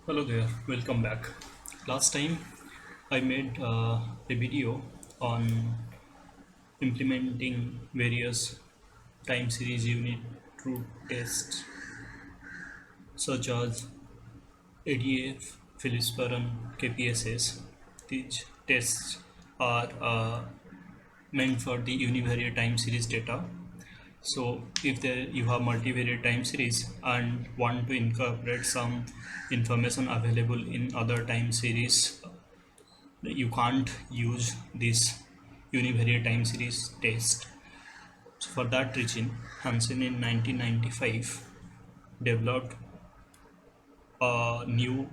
Hello there, welcome back. Last time I made a video on implementing various time series unit root tests such as ADF, Phillips-Perron, KPSS. These tests are meant for the univariate time series data. So if you have multivariate time series and want to incorporate some information available in other time series, you can't use this univariate time series test. So for that reason, Hansen in 1995 developed a new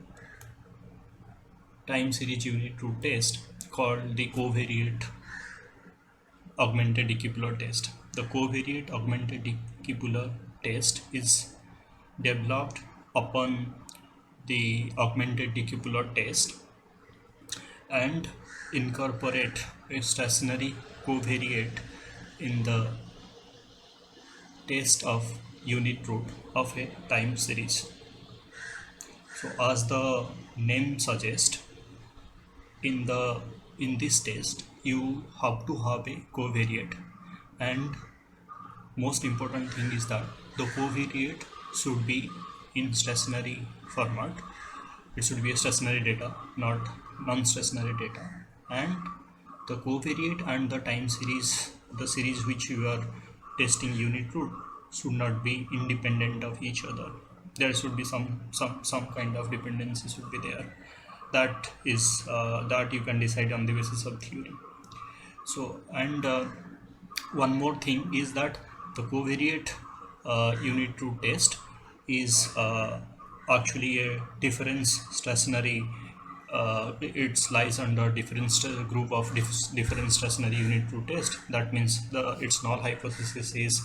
time series unit root test called the covariate augmented decupular test. The covariate augmented decupular test is developed upon the augmented decupular test and incorporate a stationary covariate in the test of unit root of a time series. So as the name suggests, in this test you have to have a covariate, and most important thing is that the covariate should be in stationary format. It should be a stationary data, not non-stationary data, and the covariate and the time series, the series which you are testing unit root, should not be independent of each other. There should be some kind of dependency should be there. That is that you can decide on the basis of theory. So and one more thing is that the covariate unit root test is actually a difference stationary. It lies under difference group of difference stationary unit root test. That means its null hypothesis is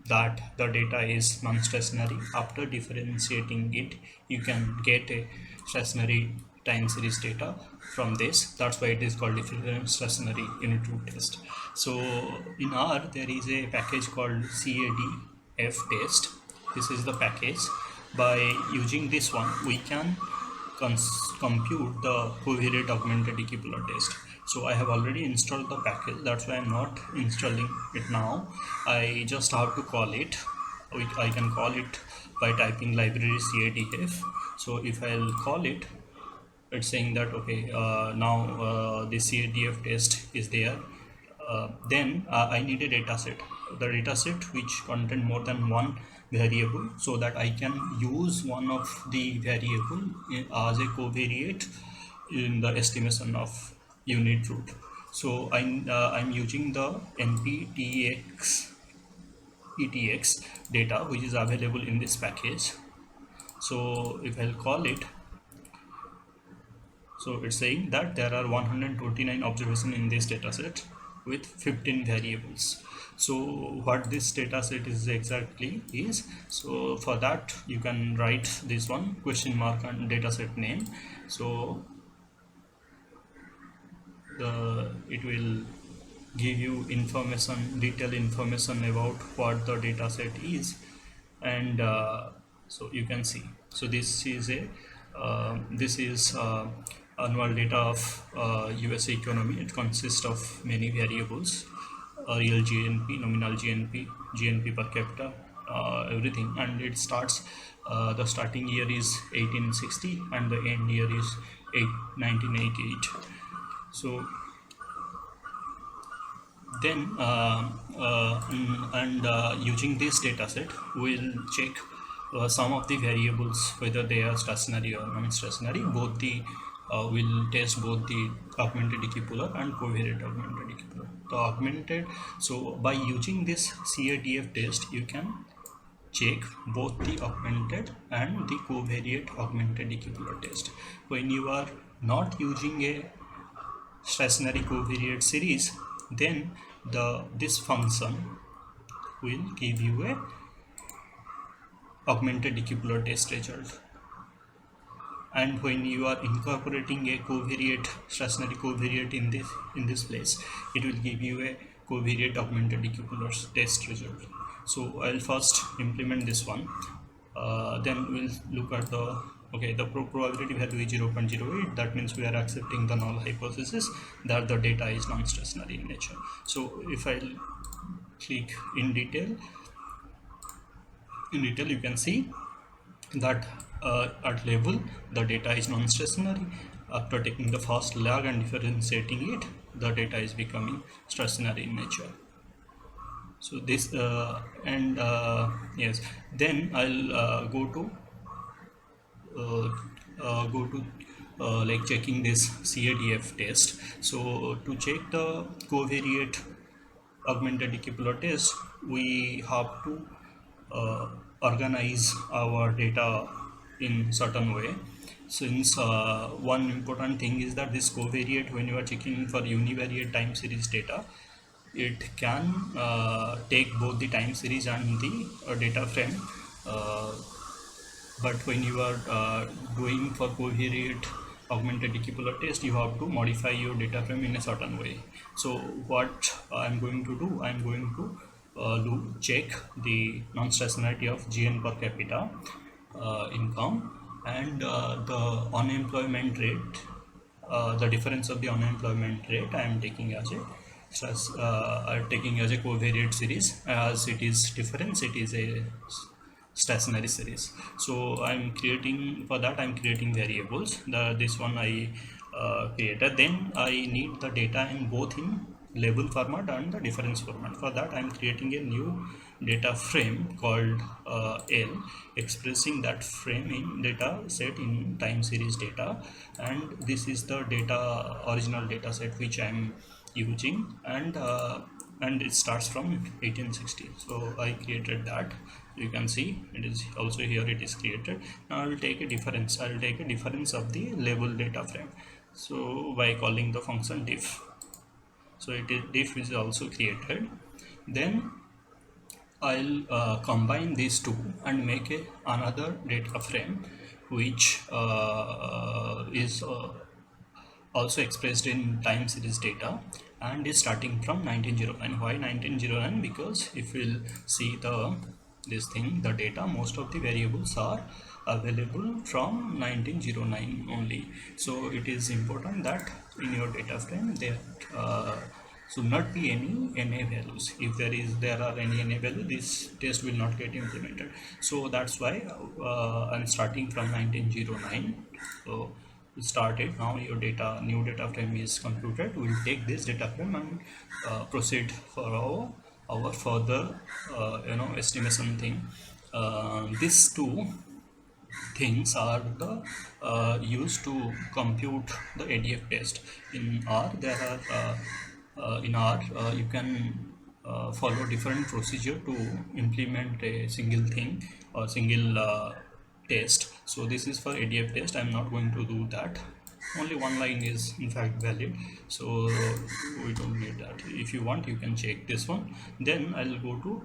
that the data is non-stationary. After differentiating it, you can get a stationary time series data from this. That's why it is called difference stationary unit root test. So in R there is a package called CADF test. This is the package. By using this one we can compute the covariate augmented decupular test. So I have already installed the package, that's why I'm not installing it now. I just have to call it. I can call it by typing library CADF. So if I'll call it, it's saying that okay, now the CADF test is there. Then I need a data set, the data set which contain more than one variable, so that I can use one of the variable as a covariate in the estimation of unit root. So I'm using the nptx etx data which is available in this package. So if I'll call it, so it's saying that there are 129 observations in this dataset with 15 variables. So what this dataset is exactly is, so for that you can write this one question mark and dataset name. So it will give you information, detailed information about what the dataset is, and so you can see. So this is a annual data of USA economy. It consists of many variables: real GNP, nominal GNP, GNP per capita, everything. And it starts, the starting year is 1860 and the end year is 1988. So then using this dataset we'll check some of the variables whether they are stationary or non-stationary. Both the will test both the augmented decupular and covariate augmented decupular. The augmented, so by using this CADF test you can check both the augmented and the covariate augmented decupular test. When you are not using a stationary covariate series, then this function will give you a augmented decupular test result. And when you are incorporating a covariate, stationary covariate in this place, it will give you a covariate augmented decupular test result. So I'll first implement this one, then we'll look at the Okay, the probability value is 0.08. That means we are accepting the null hypothesis that the data is non-stationary in nature. So if I click in detail, you can see that at level the data is non-stationary. After taking the first lag and differentiating it, the data is becoming stationary in nature. So this and yes, then I'll uh, go to like checking this CADF test. So to check the covariate augmented dicular test, we have to uh, organize our data in certain way. Since one important thing is that this covariate, when you are checking for univariate time series data, it can take both the time series and the data frame, uh, but when you are doing for covariate augmented dicular test, you have to modify your data frame in a certain way. So what I'm going to do, I'm going to check the non-stationarity of GN per capita income, and the unemployment rate, the difference of the unemployment rate I am taking as a covariate series. As it is difference, it is a stationary series. So I'm creating, for that I'm creating variables. This one I created. Then I need the data in both in label format and the difference format. For that I'm creating a new data frame called L, expressing that frame in data set in time series data, and this is the data original data set which I'm using, and it starts from 1860. So I created that. You can see it is also here, it is created. Now I will take a difference. I will take a difference of the label data frame, so by calling the function diff. So it is diff is also created. Then I'll combine these two and make another data frame which is also expressed in time series data and is starting from 1909. Why 1909? Because if we'll see this thing, the data, most of the variables are available from 1909 only. So it is important that in your data frame there should not be any NA values. If there are any NA value, this test will not get implemented. So that's why I'm starting from 1909. So started. Now your new data frame is computed. We'll take this data frame and proceed for our further estimation thing. These two things are the used to compute the ADF test. In R there are in R you can follow different procedure to implement a single thing or single test. So this is for ADF test. I'm not going to do that. Only one line is in fact valid, so we don't need that. If you want, you can check this one. Then I'll go to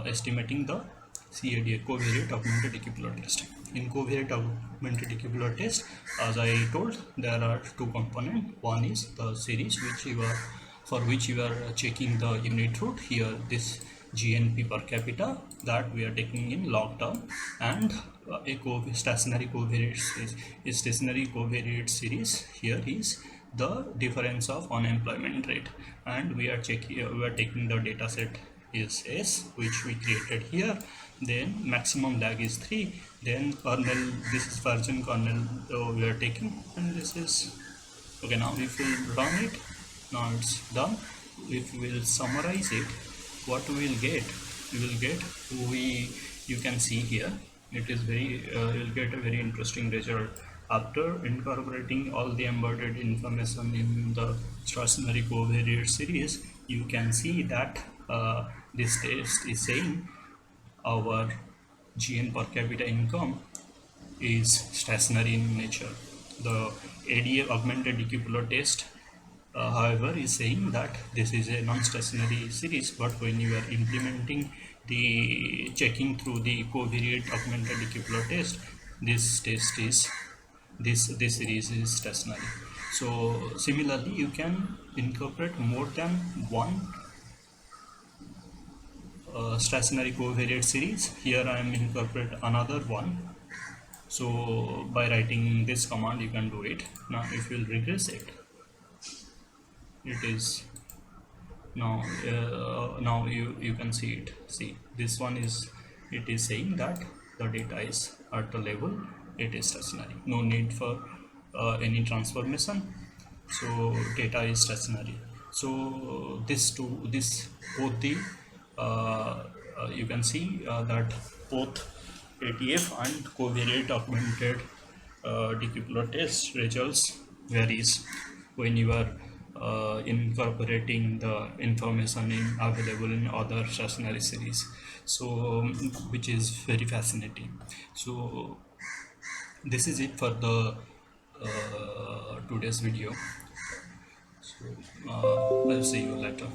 estimating the CADA, covariate augmented dicular test. In covariate augmented dicular test, as I told, there are two components. One is the series for which you are checking the unit root. Here this GNP per capita that we are taking in log term, and a stationary covariate series. A stationary covariate series here is the difference of unemployment rate, and we are taking the data set is S, which we created here. Then maximum lag is 3. Then kernel, this is version kernel we are taking, and this is okay. Now if we run it, now it's done. If we will summarize it, what we will get, you can see here, it is very you will get a very interesting result. After incorporating all the embedded information in the stationary covariate series, you can see that this test is saying our GN per capita income is stationary in nature. The ADA augmented decupolar test, however, is saying that this is a non-stationary series, but when you are implementing the checking through the covariate augmented decupolar test, this test is this series is stationary. So similarly, you can incorporate more than one stationary covariate series. Here I am incorporate another one. So by writing this command you can do it. Now if you'll regress it, it is now you can see it. See, this one is, it is saying that the data is at the level, it is stationary, no need for any transformation, so data is stationary. So this both the you can see that both ATF and covariate augmented decupleur test results varies when you are incorporating the information in available in other stationary series. So which is very fascinating. So this is it for the today's video. So I'll see you later.